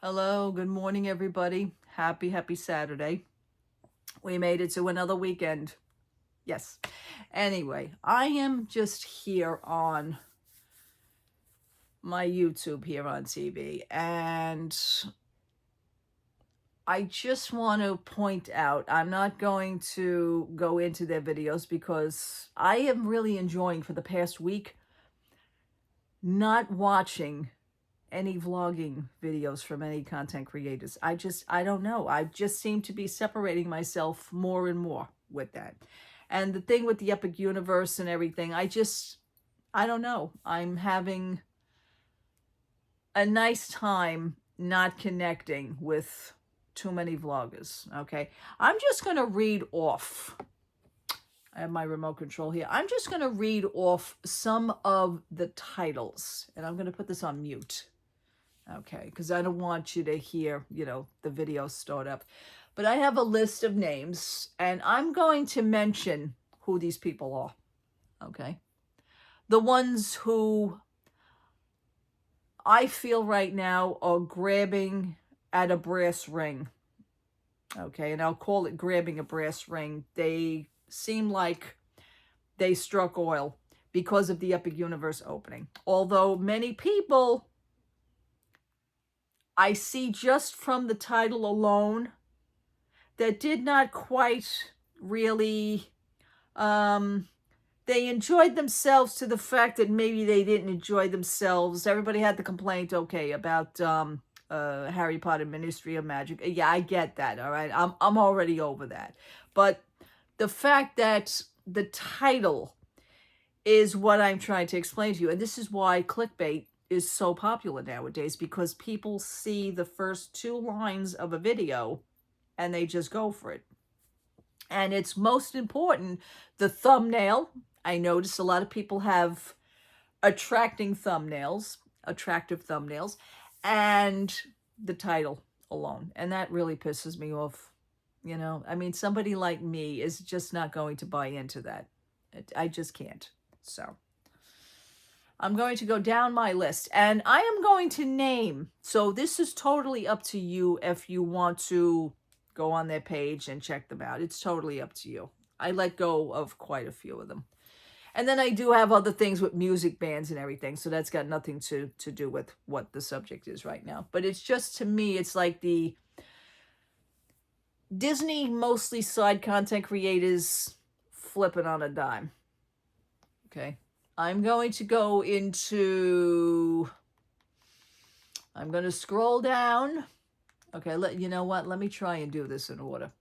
Hello, good morning, everybody. Happy Saturday. We made it to another weekend. Yes. Anyway, I am just here on my YouTube here on TV, and I just want to point out, I'm not going to go into their videos because I am really enjoying for the past week not watching any vlogging videos from any content creators. I don't know. I just seem to be separating myself more and more with that. And the thing with the Epic Universe and everything, I don't know. I'm having a nice time not connecting with too many vloggers, okay? I'm just going to read off. I have my remote control here. I'm just going to read off some of the titles, and I'm going to put this on mute. Okay, because I don't want you to hear, the video start up. But I have a list of names, and I'm going to mention who these people are, okay? The ones who I feel right now are grabbing at a brass ring, okay? And I'll call it grabbing a brass ring. They seem like they struck oil because of the Epic Universe opening. Although many people, I see just from the title alone, that did not quite really, they enjoyed themselves to the fact that maybe they didn't enjoy themselves. Everybody had the complaint, okay, about Harry Potter Ministry of Magic. Yeah, I get that, all right? I'm already over that. But the fact that the title is what I'm trying to explain to you, and this is why clickbait is so popular nowadays, because people see the first two lines of a video and they just go for it. And it's most important, the thumbnail. I notice a lot of people have attractive thumbnails, and the title alone. And that really pisses me off. I mean, somebody like me is just not going to buy into that. I just can't. So I'm going to go down my list, and I am going to name. So this is totally up to you if you want to go on their page and check them out. It's totally up to you. I let go of quite a few of them. And then I do have other things with music bands and everything, so that's got nothing to do with what the subject is right now. But it's just, to me, it's like the Disney, mostly side content creators, flipping on a dime. Okay. I'm going to go into, I'm going to scroll down. Okay, you know what? Let me try and do this in order.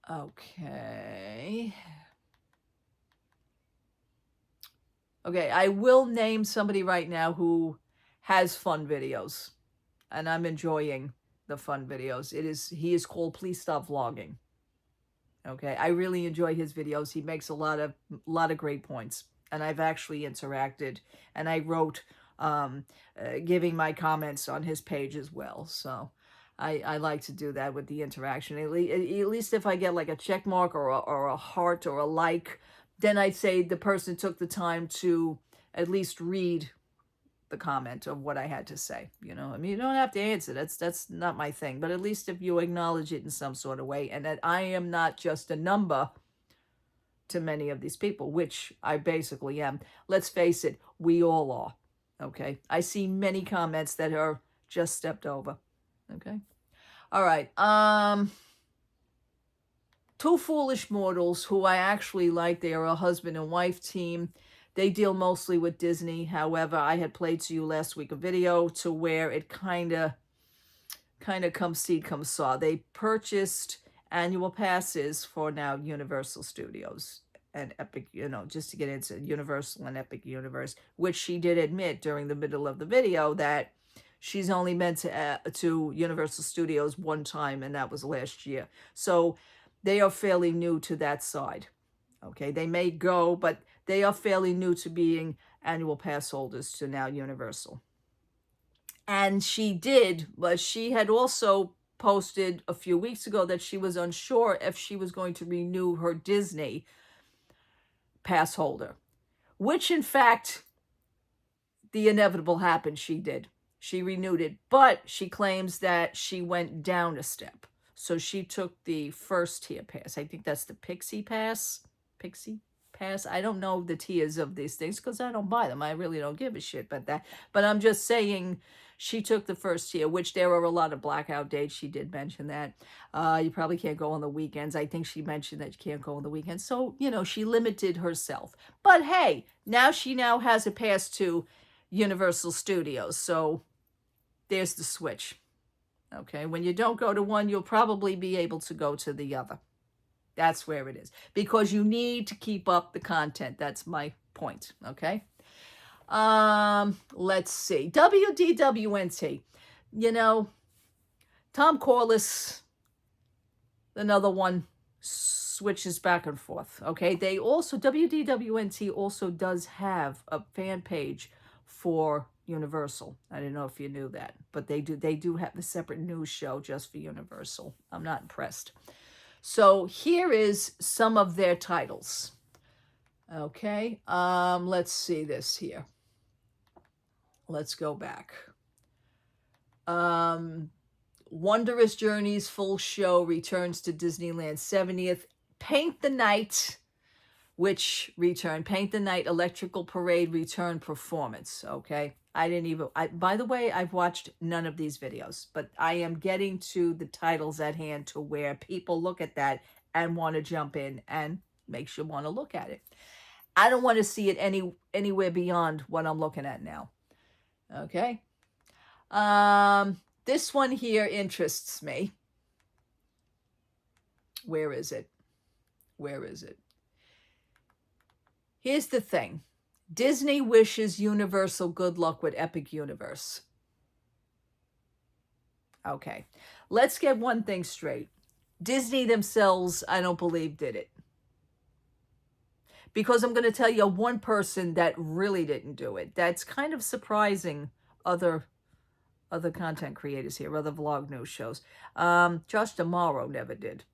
Okay. Okay, I will name somebody right now who has fun videos, and I'm enjoying the fun videos. He is called Please Stop Vlogging. Okay, I really enjoy his videos. He makes a lot of great points, and I've actually interacted, and I wrote giving my comments on his page as well. So I like to do that with the interaction. At least if I get like a check mark or a heart or a like, then I'd say the person took the time to at least read the comment of what I had to say. I mean, you don't have to answer. That's not my thing. But at least if you acknowledge it in some sort of way, and that I am not just a number to many of these people, which I basically am. Let's face it, we all are. Okay? I see many comments that are just stepped over. Okay? All right. Two Foolish Mortals, who I actually like. They are a husband and wife team. They deal mostly with Disney. However, I had played to you last week a video to where it kind of come see, come saw. They purchased annual passes for now Universal Studios and Epic, just to get into Universal and Epic Universe, which she did admit during the middle of the video that she's only meant to Universal Studios one time, and that was last year. So they are fairly new to that side. Okay, they may go, but they are fairly new to being annual pass holders to now Universal. And she had also posted a few weeks ago that she was unsure if she was going to renew her Disney pass holder, which in fact the inevitable happened. She did. She renewed it, but she claims that she went down a step. So she took the first tier pass. I think that's the Pixie Pass. Pixie Pass. I don't know the tiers of these things because I don't buy them. I really don't give a shit about that. But I'm just saying she took the first tier, which there are a lot of blackout dates. She did mention that. You probably can't go on the weekends. I think she mentioned that you can't go on the weekends. So, you know, she limited herself. But hey, she now has a pass to Universal Studios. So there's the switch. Okay, when you don't go to one, you'll probably be able to go to the other. That's where it is. Because you need to keep up the content. That's my point. Okay. Let's see. WDWNT. You know, Tom Corliss, another one, switches back and forth. Okay. They also, WDWNT also does have a fan page for Universal. I didn't know if you knew that, but they do have a separate news show just for Universal. I'm not impressed. So here is some of their titles. Okay, let's see this here. Let's go back. Wondrous Journeys full show returns to Disneyland 70th. Paint the Night, which returned. Paint the Night Electrical Parade return performance. Okay, by the way, I've watched none of these videos, but I am getting to the titles at hand to where people look at that and want to jump in and makes you want to look at it. I don't want to see it anywhere beyond what I'm looking at now. Okay. This one here interests me. Where is it? Where is it? Here's the thing. Disney wishes Universal good luck with Epic Universe. Okay. Let's get one thing straight. Disney themselves, I don't believe, did it. Because I'm going to tell you one person that really didn't do it. That's kind of surprising other content creators here, other vlog news shows. Josh D'Amaro never did.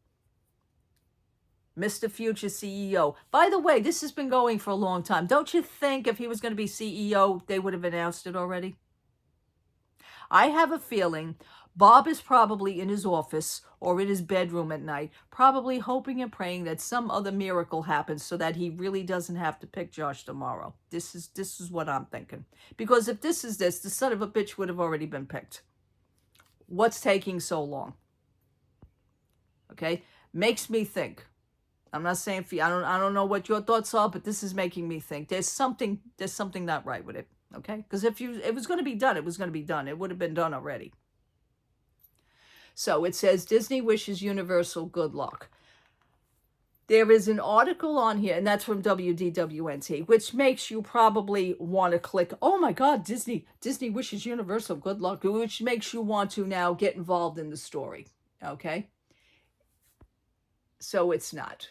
Mr. Future CEO. By the way, this has been going for a long time. Don't you think if he was going to be CEO, they would have announced it already? I have a feeling Bob is probably in his office or in his bedroom at night, probably hoping and praying that some other miracle happens so that he really doesn't have to pick Josh tomorrow. This is what I'm thinking. Because if this is the son of a bitch would have already been picked. What's taking so long? Okay? Makes me think. I'm not saying I don't know what your thoughts are, but this is making me think there's something not right with it. Okay? Because if it was going to be done, it was going to be done. It would have been done already. So it says Disney wishes Universal good luck. There is an article on here, and that's from WDWNT, which makes you probably want to click, oh my God, Disney wishes Universal good luck, which makes you want to now get involved in the story. Okay? So it's not.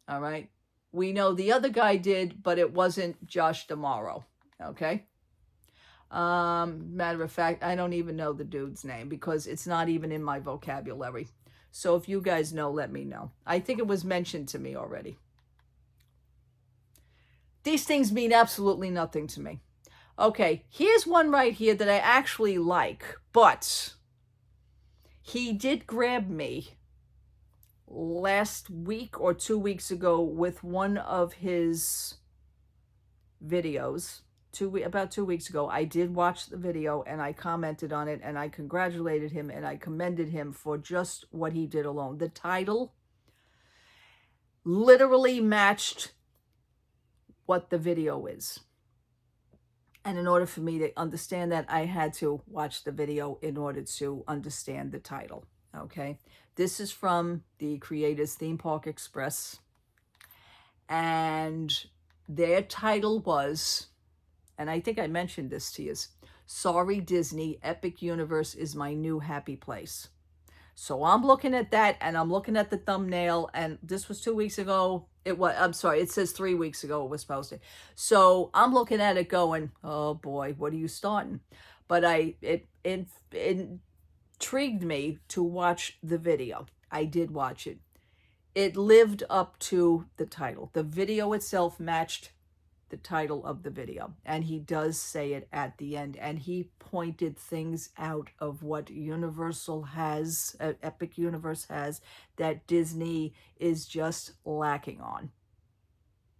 All right? We know the other guy did, but it wasn't Josh D'Amaro. Okay? Matter of fact, I don't even know the dude's name because it's not even in my vocabulary. So if you guys know, let me know. I think it was mentioned to me already. These things mean absolutely nothing to me. Okay, here's one right here that I actually like, but he did grab me last week or 2 weeks ago with one of his videos. About 2 weeks ago, I did watch the video and I commented on it and I congratulated him and I commended him for just what he did alone. The title literally matched what the video is. And in order for me to understand that, I had to watch the video in order to understand the title. Okay, this is from the creators Theme Park Express, and their title was, and I think I mentioned this to you, Sorry Disney, Epic Universe is my new happy place. So I'm looking at that and I'm looking at the thumbnail, and this was 2 weeks ago. I'm sorry, it says 3 weeks ago it was posted. So I'm looking at it going, oh boy, what are you starting? But it intrigued me to watch the video. I did watch it. It lived up to the title. The video itself matched the title of the video. And he does say it at the end. And he pointed things out of what Universal has, Epic Universe has, that Disney is just lacking on.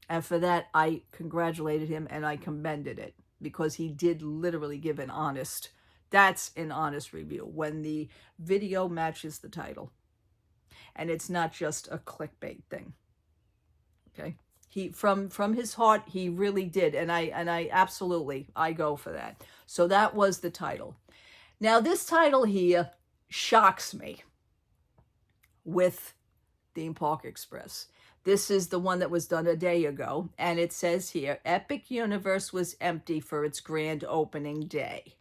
And for that, I congratulated him and I commended it, because he did literally give an honest, that's an honest review, when the video matches the title. And it's not just a clickbait thing. Okay? He from his heart, he really did. And I absolutely, I go for that. So that was the title. Now this title here shocks me with Theme Park Express. This is the one that was done a day ago, and it says here, Epic Universe was empty for its grand opening day.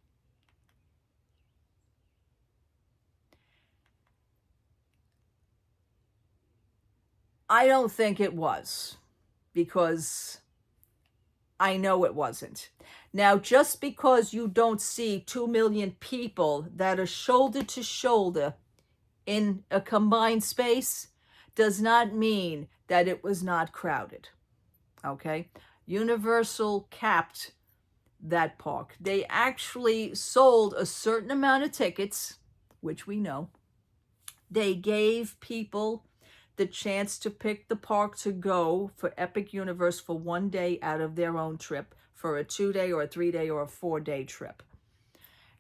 I don't think it was, because I know it wasn't. Now, just because you don't see 2 million people that are shoulder to shoulder in a combined space does not mean that it was not crowded. Okay? Universal capped that park. They actually sold a certain amount of tickets, which we know. They gave people the chance to pick the park to go for Epic Universe for 1 day out of their own trip, for a 2-day or a 3-day or a 4-day trip.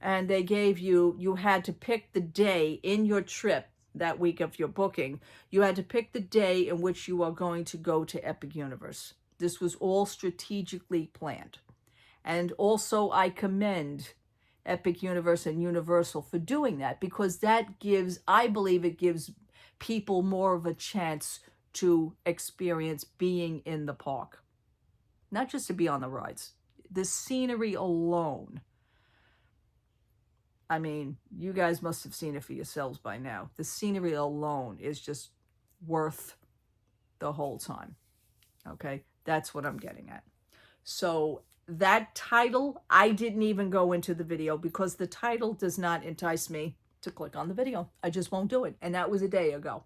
And they gave you had to pick the day in your trip that week of your booking. You had to pick the day in which you are going to go to Epic Universe. This was all strategically planned. And also I commend Epic Universe and Universal for doing that, because that gives, I believe it gives people more of a chance to experience being in the park. Not just to be on the rides. The scenery alone. I mean, you guys must have seen it for yourselves by now. The scenery alone is just worth the whole time. Okay? That's what I'm getting at. So that title, I didn't even go into the video because the title does not entice me to click on the video. I just won't do it. And that was a day ago.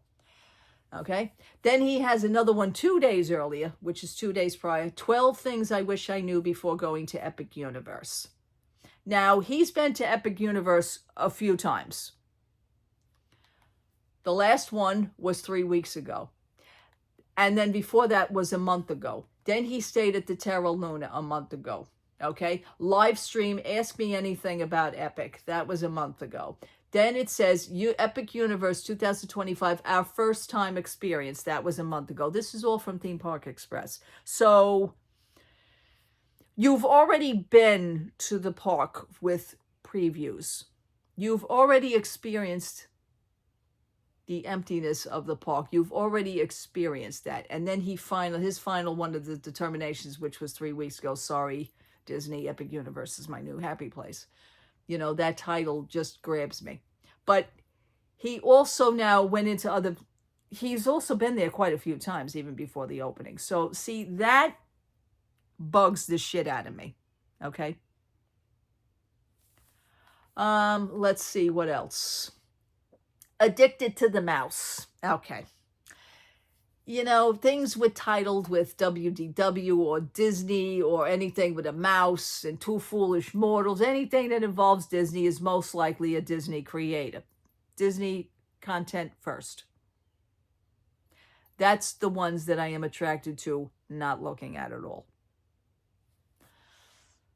Okay? Then he has another one 2 days earlier, which is 2 days prior. 12 things I wish I knew before going to Epic Universe. Now, he's been to Epic Universe a few times. The last one was 3 weeks ago. And then before that was a month ago. Then he stayed at the Terra Luna a month ago. Okay? Live stream, Ask Me Anything About Epic. That was a month ago. Then it says, Epic Universe 2025, our first time experience. That was a month ago. This is all from Theme Park Express. So you've already been to the park with previews. You've already experienced the emptiness of the park. You've already experienced that. And then his final one of the determinations, which was 3 weeks ago, sorry, Disney, Epic Universe is my new happy place. You know, that title just grabs me. But he also now went into he's also been there quite a few times, even before the opening. So, see, that bugs the shit out of me. Okay? Let's see what else. Addicted to the Mouse. Okay. You know, things with titled with WDW or Disney or anything with a mouse and Two Foolish Mortals, anything that involves Disney is most likely a Disney creator. Disney content first. That's the ones that I am attracted to, not looking at at all.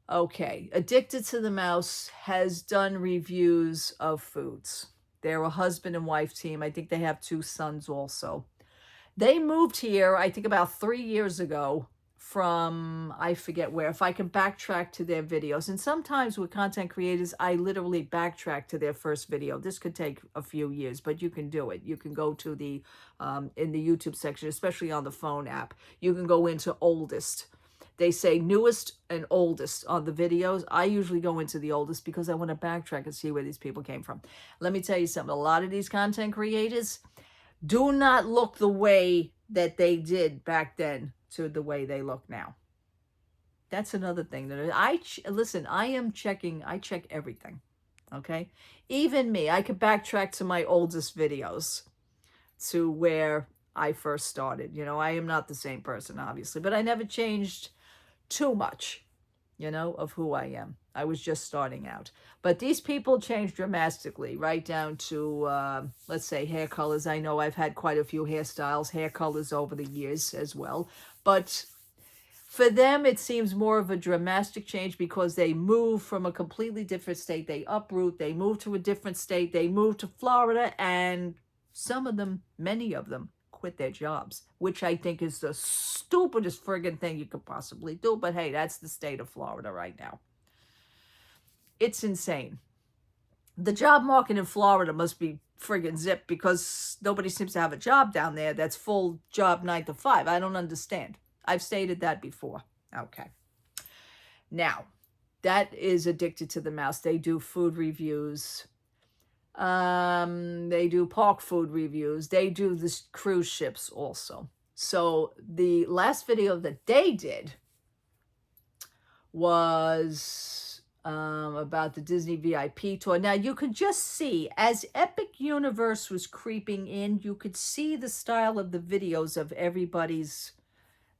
Okay, Addicted to the Mouse has done reviews of foods. They're a husband and wife team. I think they have 2 sons also. They moved here, I think about 3 years ago from, I forget where, if I can backtrack to their videos. And sometimes with content creators, I literally backtrack to their first video. This could take a few years, but you can do it. You can go to the, in the YouTube section, especially on the phone app, you can go into oldest. They say newest and oldest on the videos. I usually go into the oldest because I want to backtrack and see where these people came from. Let me tell you something. A lot of these content creators do not look the way that they did back then to the way they look now. That's another thing that listen, I check everything. Okay? Even me, I could backtrack to my oldest videos to where I first started. You know, I am not the same person, obviously, but I never changed too much, of who I am. I was just starting out. But these people changed dramatically, right down to, let's say, hair colors. I know I've had quite a few hairstyles, hair colors over the years as well. But for them, it seems more of a dramatic change because they move from a completely different state. They uproot, they move to a different state, they move to Florida, and some of them, many of them, quit their jobs, which I think is the stupidest friggin' thing you could possibly do. But hey, that's the state of Florida right now. It's insane. The job market in Florida must be friggin' zipped because nobody seems to have a job down there that's full job 9 to 5. I don't understand. I've stated that before. Okay. Now, that is Addicted to the Mouse. They do food reviews. They do park food reviews. They do the cruise ships also. So the last video that they did was about the Disney VIP tour. Now, you could just see, as Epic Universe was creeping in, you could see the style of the videos of everybody's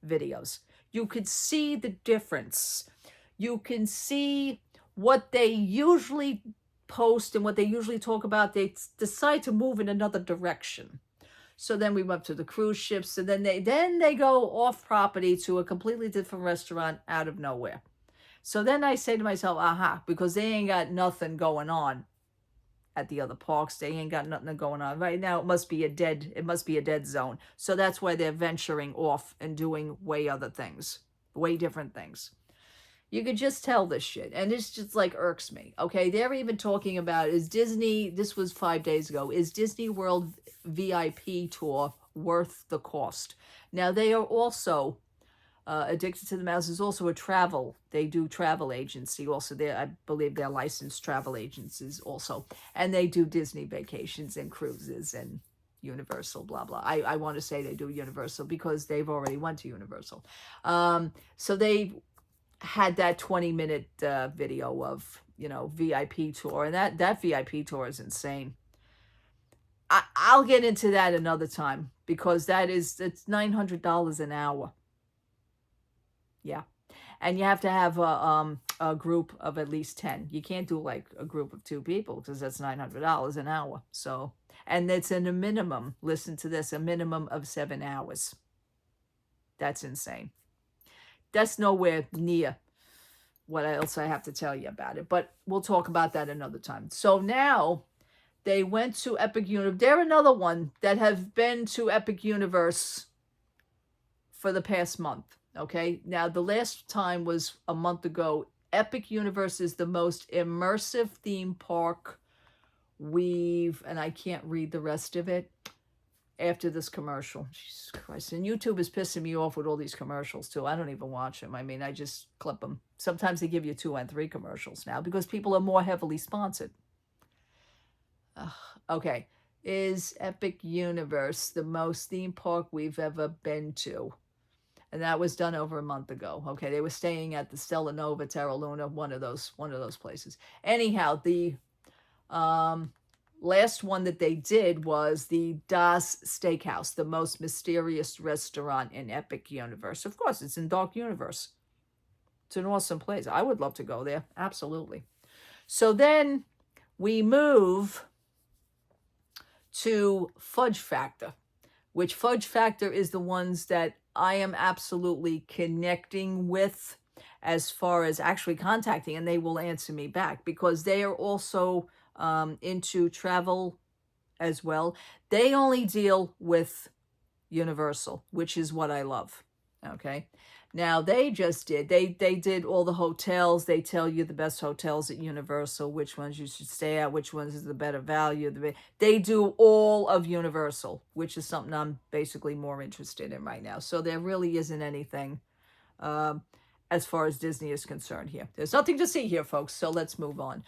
videos. You could see the difference. You can see what they usually post and what they usually talk about. They decide to move in another direction. So then we went to the cruise ships, and then they go off property to a completely different restaurant out of nowhere. So then I say to myself, aha, because they ain't got nothing going on at the other parks. They ain't got nothing going on right now. It must be a dead zone. So that's why they're venturing off and doing way different things. You could just tell this shit, and it's just like irks me. Okay, they're even talking about, is Disney, this was 5 days ago, is Disney World VIP tour worth the cost? Now, they are also Addicted to the Mouse is also they do travel agency also. I believe they're licensed travel agencies also. And they do Disney vacations and cruises and Universal, blah, blah. I want to say they do Universal because they've already went to Universal. So they had that 20-minute video of, VIP tour. And that VIP tour is insane. I'll get into that another time because it's $900 an hour. Yeah. And you have to have a group of at least 10. You can't do like a group of 2 people because that's $900 an hour. So, and it's in a minimum, listen to this, a minimum of 7 hours. That's insane. That's nowhere near what else I have to tell you about it. But we'll talk about that another time. So now they went to Epic Universe. They're another one that have been to Epic Universe for the past month. Okay, now the last time was a month ago. Epic Universe is the most immersive theme park and I can't read the rest of it after this commercial. Jesus Christ. And YouTube is pissing me off with all these commercials too. I don't even watch them. I mean, I just clip them. Sometimes they give you 2 and 3 commercials now because people are more heavily sponsored. Okay, is Epic Universe the most theme park we've ever been to? And that was done over a month ago. Okay, they were staying at the Stella Nova, Terra Luna, one of those places. Anyhow, the last one that they did was the Das Steakhouse, the most mysterious restaurant in Epic Universe. Of course, it's in Dark Universe. It's an awesome place. I would love to go there. Absolutely. So then we move to Fudge Factor, which Fudge Factor is the ones that I am absolutely connecting with as far as actually contacting, and they will answer me back because they are also into travel as well. They only deal with Universal, which is what I love. Okay. Now they did all the hotels. They tell you the best hotels at Universal, which ones you should stay at, which ones is the better value. They do all of Universal, which is something I'm basically more interested in right now. So there really isn't anything as far as Disney is concerned here. There's nothing to see here, folks. So let's move on.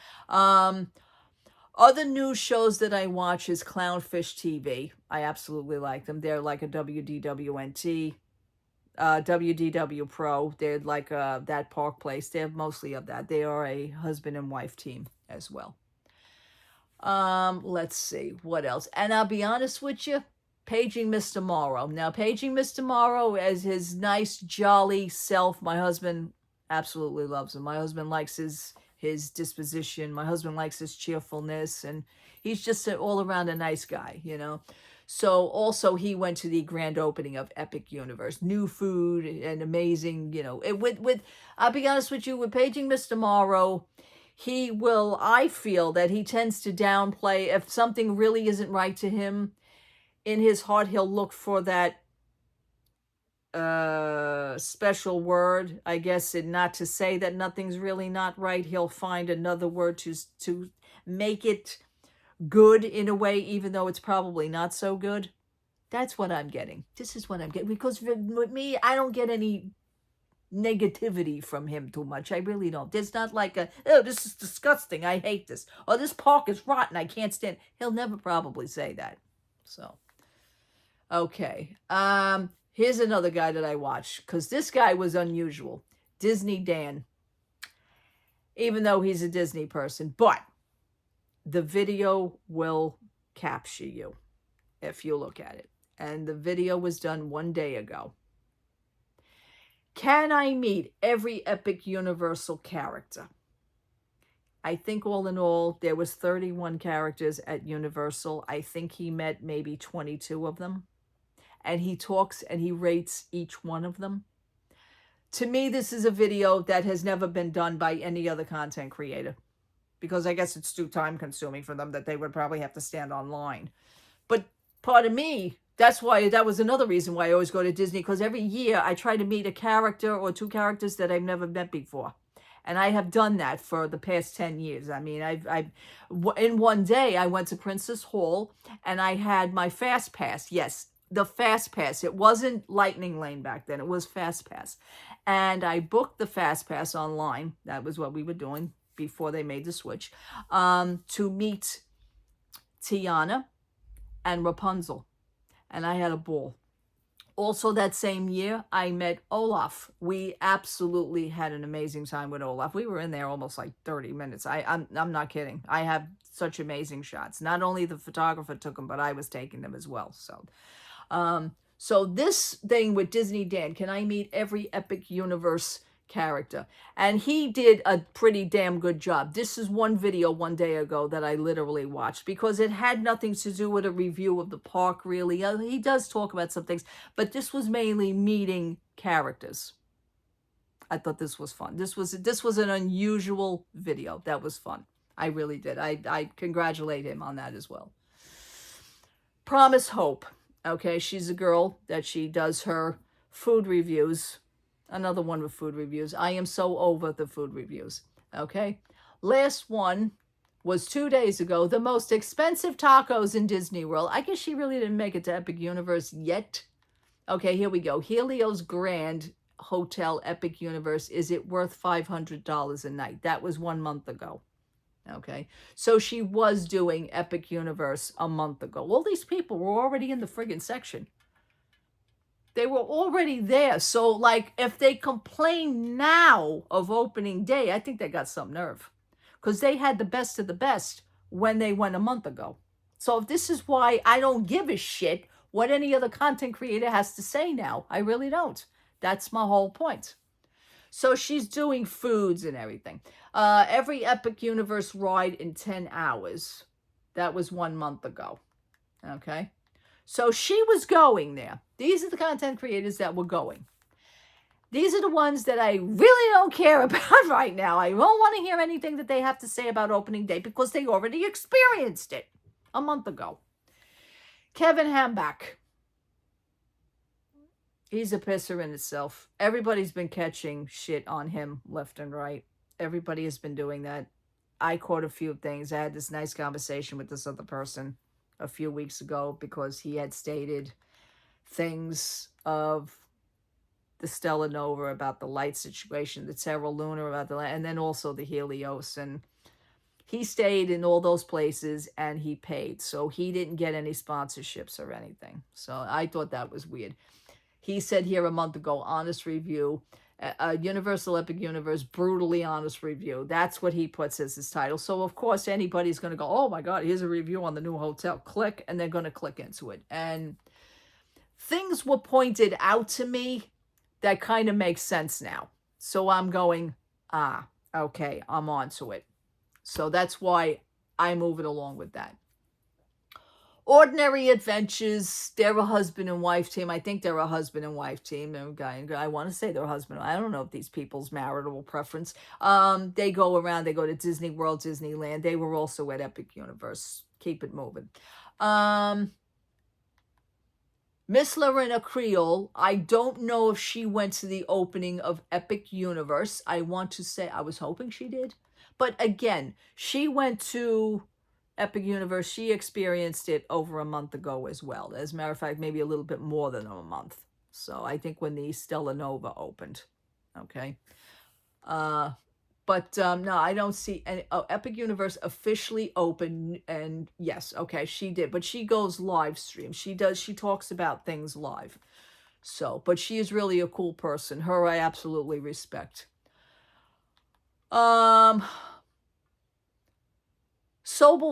Other news shows that I watch is Clownfish TV. I absolutely like them. They're like a WDWNT. WDW Pro. They're like that park place. They're mostly of that. They are a husband and wife team as well. Let's see what else. And I'll be honest with you, Paging Mr. Morrow. Now, Paging Mr. Morrow as his nice, jolly self. My husband absolutely loves him. My husband likes his disposition. My husband likes his cheerfulness, and he's just all around a nice guy, you know. So also he went to the grand opening of Epic Universe, new food and amazing, you know. With I'll be honest with you, with Paging Mr. Morrow, he will. I feel that he tends to downplay if something really isn't right to him. In his heart, he'll look for that special word, I guess, and not to say that nothing's really not right. He'll find another word to make it good in a way, even though it's probably not so good. That's what I'm getting. This is what I'm getting. Because with me, I don't get any negativity from him too much. I really don't. There's not like oh, this is disgusting, I hate this. Or this park is rotten, I can't stand. He'll never probably say that. So, okay. Here's another guy that I watched, because this guy was unusual. Disney Dan. Even though he's a Disney person. But the video will capture you if you look at it. And the video was done 1 day ago. Can I meet every Epic Universal character? I think all in all, there was 31 characters at Universal. I think he met maybe 22 of them. And he talks and he rates each one of them. To me, this is a video that has never been done by any other content creator. Because I guess it's too time consuming for them that they would probably have to stand online. But part of me, that was another reason why I always go to Disney. Because every year I try to meet a character or two characters that I've never met before. And I have done that for the past 10 years. I mean, in 1 day, I went to Princess Hall and I had my Fast Pass. Yes, the Fast Pass. It wasn't Lightning Lane back then. It was Fast Pass. And I booked the Fast Pass online. That was what we were doing before they made the switch. To meet Tiana and Rapunzel. And I had a ball. Also that same year, I met Olaf. We absolutely had an amazing time with Olaf. We were in there almost like 30 minutes. I'm not kidding. I have such amazing shots. Not only the photographer took them, but I was taking them as well. So this thing with Disney Dan, can I meet every Epic Universe character? And he did a pretty damn good job. This is one video 1 day ago that I literally watched because it had nothing to do with a review of the park, really. He does talk about some things, but this was mainly meeting characters. I thought this was fun. This was an unusual video. That was fun. I really did. I congratulate him on that as well. Promise Hope. Okay, she's a girl that she does her food reviews. Another one with food reviews. I am so over the food reviews. Okay, last one was 2 days ago. The most expensive tacos in Disney World. I guess she really didn't make it to Epic Universe yet. Okay, here we go. Helios Grand Hotel Epic Universe. Is it worth $500 a night? That was 1 month ago. Okay, so she was doing Epic Universe a month ago. All these people were already in the friggin' section. They were already there. So, like, if they complain now of opening day, I think they got some nerve. Because they had the best of the best when they went a month ago. So, if this is why I don't give a shit what any other content creator has to say now. I really don't. That's my whole point. So she's doing foods and everything. Every Epic Universe ride in 10 hours. That was 1 month ago. Okay. So she was going there. These are the content creators that were going. These are the ones that I really don't care about right now. I don't want to hear anything that they have to say about opening day because they already experienced it a month ago. Kevin Hambach. He's a pisser in itself. Everybody's been catching shit on him left and right. Everybody has been doing that. I caught a few things. I had this nice conversation with this other person a few weeks ago because he had stated things of the Stellar Nova about the light situation, the Terra Luna about the light, and then also the Helios. And he stayed in all those places and he paid. So he didn't get any sponsorships or anything. So I thought that was weird. He said here a month ago, honest review, Universal Epic Universe, brutally honest review. That's what he puts as his title. So, of course, anybody's going to go, oh, my God, here's a review on the new hotel. Click, and they're going to click into it. And things were pointed out to me that kind of make sense now. So I'm going, okay, I'm on to it. So that's why I move it along with that. Ordinary Adventures, they're a husband and wife team. I think they're a husband and wife team. I want to say they're a husband. I don't know if these people's marital preference. They go around, they go to Disney World, Disneyland. They were also at Epic Universe. Keep it moving. Miss Lorena Creole, I don't know if she went to the opening of Epic Universe. I want to say, I was hoping she did. But again, she went to Epic Universe. She experienced it over a month ago as well. As a matter of fact, maybe a little bit more than a month. So I think when the Stella Nova opened. Okay. But no, I don't see any. Oh, Epic Universe officially open, and yes, okay, she did. But she goes live stream. She talks about things live. So, but she is really a cool person. Her I absolutely respect. Sobel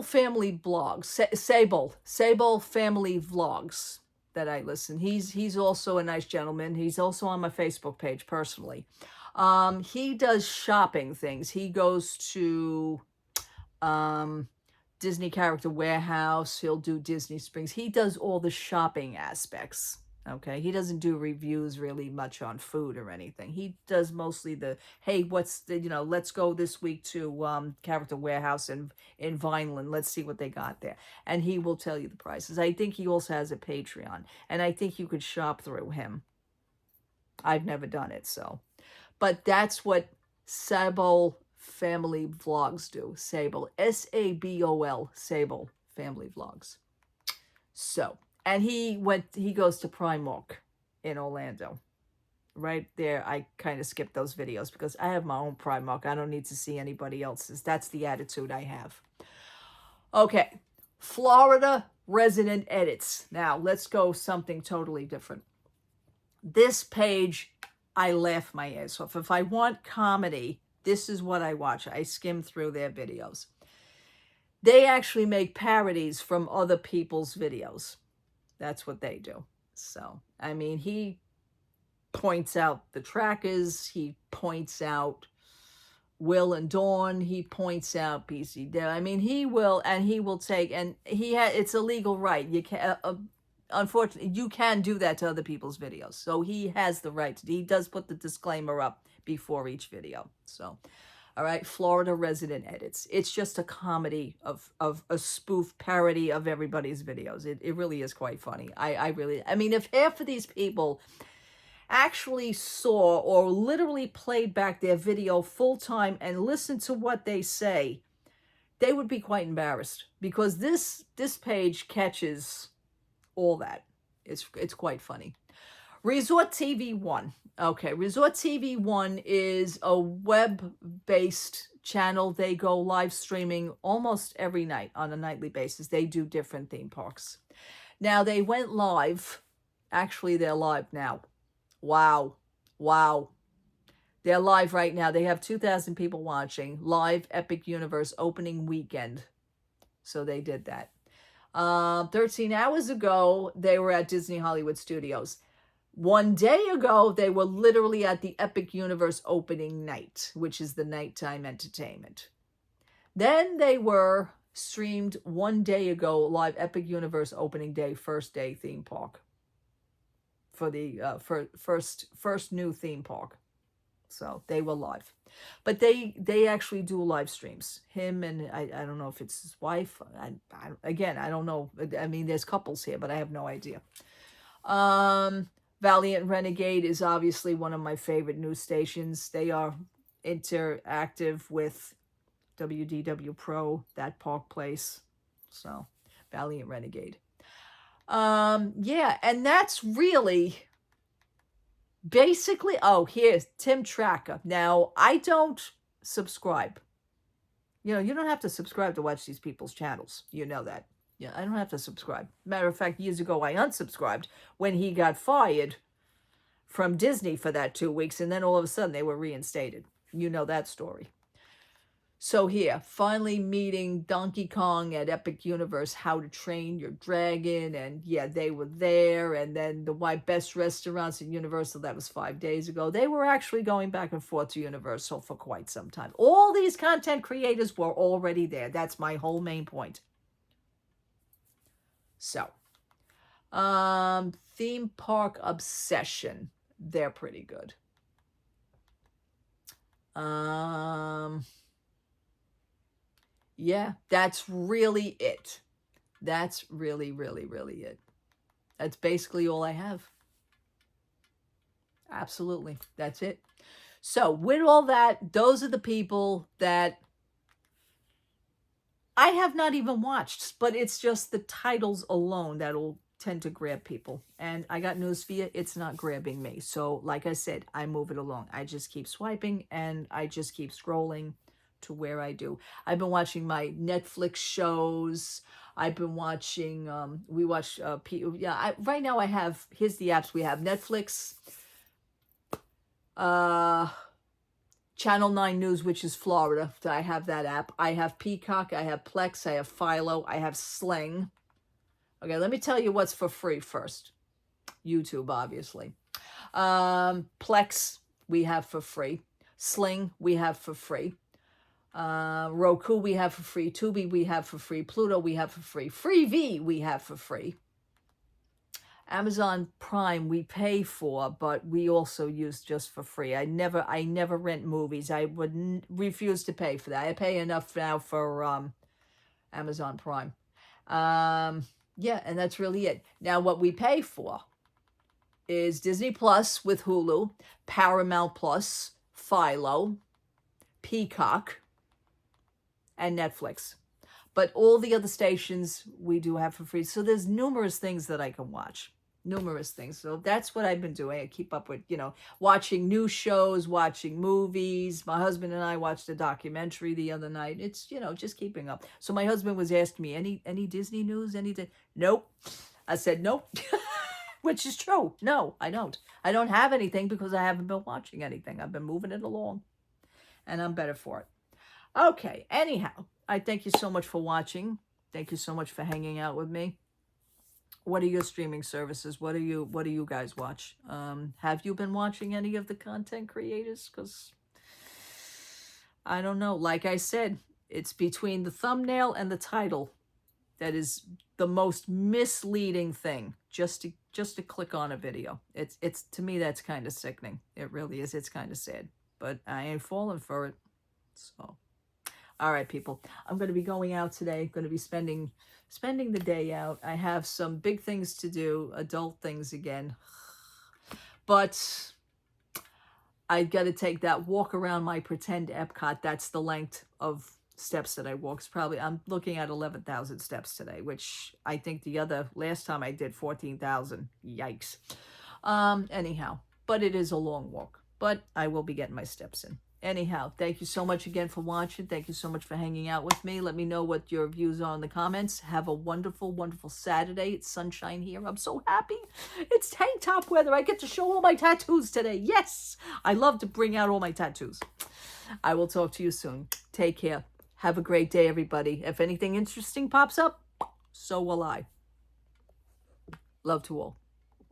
Family Blogs, Sable Family Vlogs that I listen. He's also a nice gentleman. He's also on my Facebook page personally. He does shopping things. He goes to Disney Character Warehouse. He'll do Disney Springs. He does all the shopping aspects. Okay, he doesn't do reviews really much on food or anything. He does mostly the, hey, what's the, let's go this week to Character Warehouse in Vineland. Let's see what they got there. And he will tell you the prices. I think he also has a Patreon. And I think you could shop through him. I've never done it, so. But that's what Sable Family Vlogs do. Sable. Sabol. Sable Family Vlogs. So. And he goes to Primark in Orlando. Right there, I kind of skipped those videos because I have my own Primark. I don't need to see anybody else's. That's the attitude I have. Okay, Florida Resident Edits. Now, let's go something totally different. This page, I laugh my ass off. If I want comedy, this is what I watch. I skim through their videos. They actually make parodies from other people's videos. That's what they do. So, I mean, he points out the trackers. He points out Will and Dawn. He points out BC. I mean, he will take, and it's a legal right. You can, unfortunately, you can do that to other people's videos. So he has the right to. He does put the disclaimer up before each video. So, all right, Florida Resident Edits. It's just a comedy of a spoof parody of everybody's videos. It really is quite funny. I mean, if half of these people actually saw or literally played back their video full time and listened to what they say, they would be quite embarrassed because this page catches all that. It's quite funny. Resort TV 1. Okay, Resort TV 1 is a web-based channel. They go live streaming almost every night on a nightly basis. They do different theme parks. Now, they went live. Actually, they're live now. Wow. They're live right now. They have 2,000 people watching. Live Epic Universe opening weekend. So they did that. 13 hours ago, they were at Disney Hollywood Studios. One day ago, they were literally at the Epic Universe opening night, which is the nighttime entertainment. Then they were streamed one day ago, live Epic Universe opening day, first day theme park. For the first new theme park. So they were live. But they actually do live streams. Him and, I don't know if it's his wife. Again, I don't know. I mean, there's couples here, but I have no idea. Valiant Renegade is obviously one of my favorite news stations. They are interactive with WDW Pro, that park place. So, Valiant Renegade. Yeah, and that's really basically, here's Tim Tracker. Now, I don't subscribe. You don't have to subscribe to watch these people's channels. You know that. Yeah, I don't have to subscribe. Matter of fact, years ago, I unsubscribed when he got fired from Disney for that 2 weeks, and then all of a sudden they were reinstated. You know that story. So here, finally meeting Donkey Kong at Epic Universe, How to Train Your Dragon, and yeah, they were there. And then the Why Best Restaurants at Universal, that was 5 days ago. They were actually going back and forth to Universal for quite some time. All these content creators were already there. That's my whole main point. So, theme park obsession. They're pretty good. Yeah, that's really it. That's really, really, really it. That's basically all I have. Absolutely. That's it. So, with all that, those are the people that I have not even watched, but it's just the titles alone that'll tend to grab people. And I got news for you, it's not grabbing me. So, like I said, I move it along. I just keep swiping and I just keep scrolling to where I do. I've been watching my Netflix shows. I've been watching, we watch, right now I have, here's the apps we have. Netflix, Channel 9 News, which is Florida. I have that app. I have Peacock, I have Plex, I have Philo, I have Sling. Okay, let me tell you what's for free first. YouTube, obviously. Plex, we have for free. Sling, we have for free. Roku, we have for free. Tubi, we have for free. Pluto, we have for free. Freevee, we have for free. Amazon Prime, we pay for, but we also use just for free. I never rent movies. I would refuse to pay for that. I pay enough now for Amazon Prime. Yeah, and that's really it. Now, what we pay for is Disney Plus with Hulu, Paramount Plus, Philo, Peacock, and Netflix. But all the other stations we do have for free. So there's numerous things that I can watch. Numerous things. So that's what I've been doing. I keep up with, watching new shows, watching movies. My husband and I watched a documentary the other night. It's, just keeping up. So my husband was asking me, any Disney news? Nope. I said, nope. Which is true. No, I don't. I don't have anything because I haven't been watching anything. I've been moving it along. And I'm better for it. Okay, anyhow, I thank you so much for watching. Thank you so much for hanging out with me. What are your streaming services? What do you guys watch? Have you been watching any of the content creators? Because I don't know. Like I said, it's between the thumbnail and the title that is the most misleading thing. Just to click on a video. It's to me that's kind of sickening. It really is. It's kind of sad. But I ain't falling for it. So, all right, people. I'm going to be going out today. Going to be spending the day out. I have some big things to do, adult things again. But I got to take that walk around my pretend Epcot. That's the length of steps that I walk. It's probably, I'm looking at 11,000 steps today, which I think last time I did 14,000. Yikes. Anyhow, but it is a long walk. But I will be getting my steps in. Anyhow, thank you so much again for watching. Thank you so much for hanging out with me. Let me know what your views are in the comments. Have a wonderful, wonderful Saturday. It's sunshine here. I'm so happy. It's tank top weather. I get to show all my tattoos today. Yes, I love to bring out all my tattoos. I will talk to you soon. Take care. Have a great day, everybody. If anything interesting pops up, so will I. Love to all.